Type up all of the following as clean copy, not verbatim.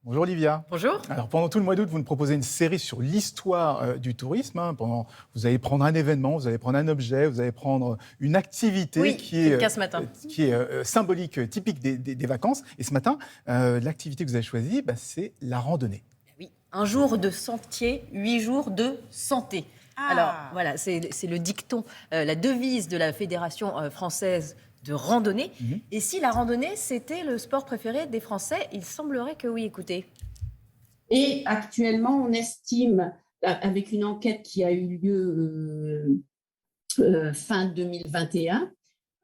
Bonjour Olivia. Bonjour. Alors pendant tout le mois d'août, vous nous proposez une série sur l'histoire du tourisme. Vous allez prendre un événement, vous allez prendre un objet, vous allez prendre une activité qui est, ce matin. Symbolique, typique des vacances. Et ce matin, l'activité que vous avez choisie, c'est la randonnée. Oui, un jour de sentier, 8 jours de santé. Alors voilà, c'est le dicton, la devise de la Fédération française de randonnée. Et si la randonnée, c'était le sport préféré des Français, il semblerait que oui, écoutez. Et actuellement, on estime, avec une enquête qui a eu lieu fin 2021,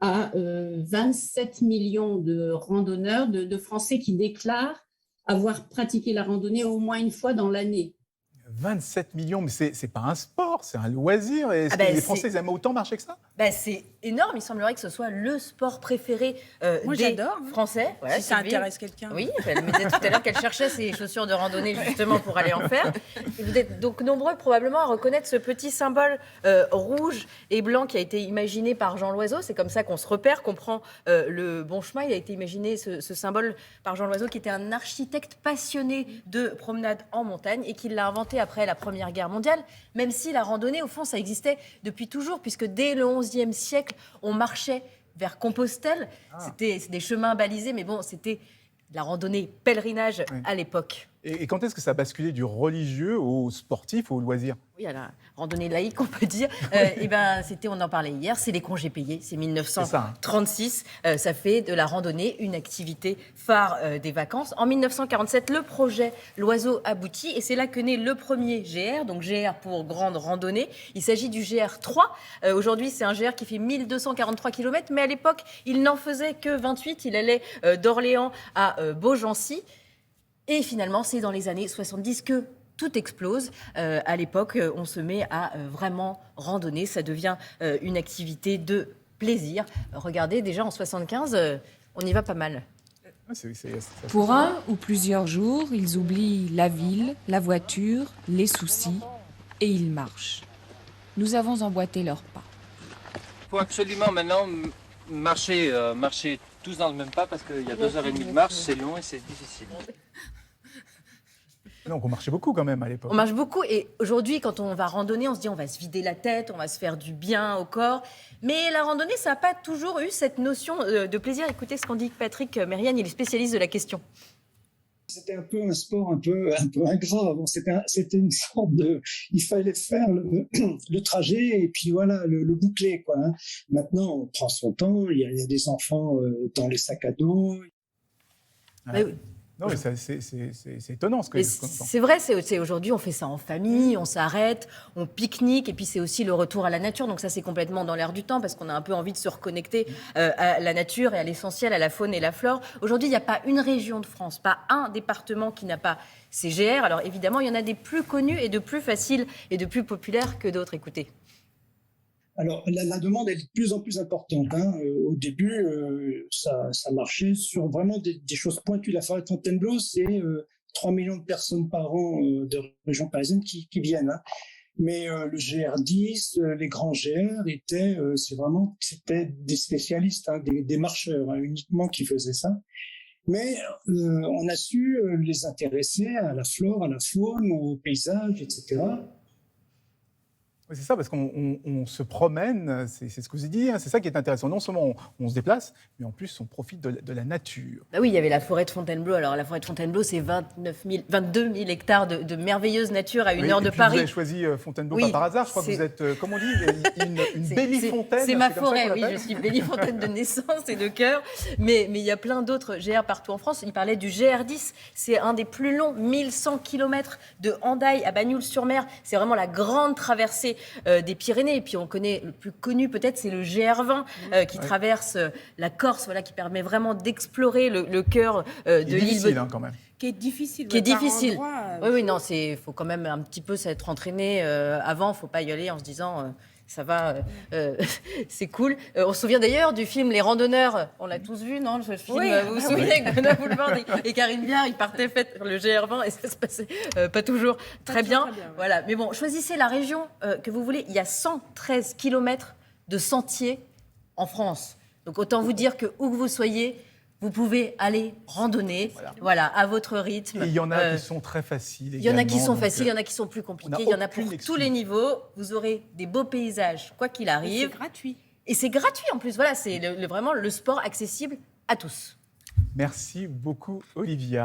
à 27 millions de randonneurs, de Français qui déclarent avoir pratiqué la randonnée au moins une fois dans l'année. 27 millions, mais c'est pas un sport, c'est un loisir. Et les Français ils aiment autant marcher que ça? C'est énorme, il semblerait que ce soit le sport préféré Moi, des j'adore, Français. Si ça intéresse quelqu'un. Oui, elle me disait tout à l'heure qu'elle cherchait ses chaussures de randonnée justement pour aller en faire. Et vous êtes donc nombreux probablement à reconnaître ce petit symbole rouge et blanc qui a été imaginé par Jean Loiseau. C'est comme ça qu'on se repère, qu'on prend le bon chemin. Il a été imaginé ce symbole par Jean Loiseau qui était un architecte passionné de promenade en montagne et qui l'a inventé après la Première Guerre mondiale, même si la randonnée, au fond, ça existait depuis toujours, puisque dès le XIe siècle, on marchait vers Compostelle. C'était des chemins balisés, mais bon, c'était de la randonnée pèlerinage à l'époque. Et quand est-ce que ça a basculé du religieux au sportif, au loisir? Oui, à la randonnée laïque, on peut dire. On en parlait hier, c'est les congés payés, c'est 1936. Ça fait de la randonnée une activité phare des vacances. En 1947, le projet L'Oiseau aboutit et c'est là que naît le premier GR, donc GR pour grande randonnée. Il s'agit du GR3. Aujourd'hui, c'est un GR qui fait 1243 km, mais à l'époque, il n'en faisait que 28. Il allait d'Orléans à Beaugency. Et finalement, c'est dans les années 70 que tout explose. À l'époque, on se met à vraiment randonner. Ça devient une activité de plaisir. Regardez, déjà en 75, on y va pas mal. Pour un ou plusieurs jours, ils oublient la ville, la voiture, les soucis, et ils marchent. Nous avons emboîté leurs pas. Il faut absolument maintenant marcher tous dans le même pas parce qu'il y a 2h30 de marche, c'est long et c'est difficile. Donc on marchait beaucoup quand même à l'époque. On marche beaucoup et aujourd'hui, quand on va randonner, on se dit on va se vider la tête, on va se faire du bien au corps. Mais la randonnée, ça n'a pas toujours eu cette notion de plaisir. Écoutez ce qu'en dit Patrick Mériane, il est spécialiste de la question. C'était un peu un sport un peu ingrat. Bon, c'était une sorte de... Il fallait faire le trajet et puis voilà, le boucler, quoi. Maintenant, on prend son temps. Il y a des enfants dans les sacs à dos. Oui. Non, mais c'est étonnant ce que c'est vrai, c'est aujourd'hui, on fait ça en famille, on s'arrête, on pique-nique, et puis c'est aussi le retour à la nature. Donc ça, c'est complètement dans l'air du temps, parce qu'on a un peu envie de se reconnecter à la nature et à l'essentiel, à la faune et la flore. Aujourd'hui, il n'y a pas une région de France, pas un département qui n'a pas ces GR. Alors évidemment, il y en a des plus connus et de plus faciles et de plus populaires que d'autres. Écoutez. Alors, la demande est de plus en plus importante. Au début, ça marchait sur vraiment des choses pointues. La forêt de Fontainebleau, c'est 3 millions de personnes par an de région parisienne qui viennent. Mais le GR10, les grands GR, c'était des spécialistes, des marcheurs uniquement qui faisaient ça. Mais on a su les intéresser à la flore, à la faune, au paysage, etc. Oui, c'est ça, parce qu'on se promène, c'est ce que vous dites, c'est ça qui est intéressant. Non seulement on se déplace, mais en plus on profite de la nature. Oui, il y avait la forêt de Fontainebleau. Alors la forêt de Fontainebleau, c'est 22 000 hectares de merveilleuse nature à une heure de Paris. Vous avez choisi Fontainebleau pas par hasard, je crois que vous êtes, comment on dit, une Bélifontaine. C'est ma forêt, oui, je suis Bélifontaine de naissance et de cœur. Mais il y a plein d'autres GR partout en France. Il parlait du GR10, c'est un des plus longs, 1100 km de Hendaye à Bagnols-sur-Mer. C'est vraiment la grande traversée des Pyrénées. Et puis on connaît, le plus connu peut-être, c'est le GR20 qui traverse la Corse, qui permet vraiment d'explorer le cœur de l'île. Difficile quand même. Qui est difficile. Oui, non, il faut quand même un petit peu s'être entraîné avant. Il ne faut pas y aller en se disant... ça va, c'est cool. On se souvient d'ailleurs du film Les Randonneurs. On l'a tous vu, non, ce film? Vous vous souvenez, avec Benoît Poulvord et Karine Viard, ils partaient faire le GR20 et ça se passait pas toujours très bien. Voilà. Mais bon, choisissez la région que vous voulez. Il y a 113 km de sentiers en France. Donc autant vous dire que où que vous soyez, Vous pouvez aller randonner, voilà, à votre rythme. Et il y en a qui sont très faciles. Il y en a qui sont faciles, il y en a qui sont plus compliqués. Il y en a pour excuse. tous les niveaux. Vous aurez des beaux paysages, quoi qu'il arrive. C'est gratuit. Et c'est gratuit en plus. Voilà, c'est vraiment le sport accessible à tous. Merci beaucoup, Olivia.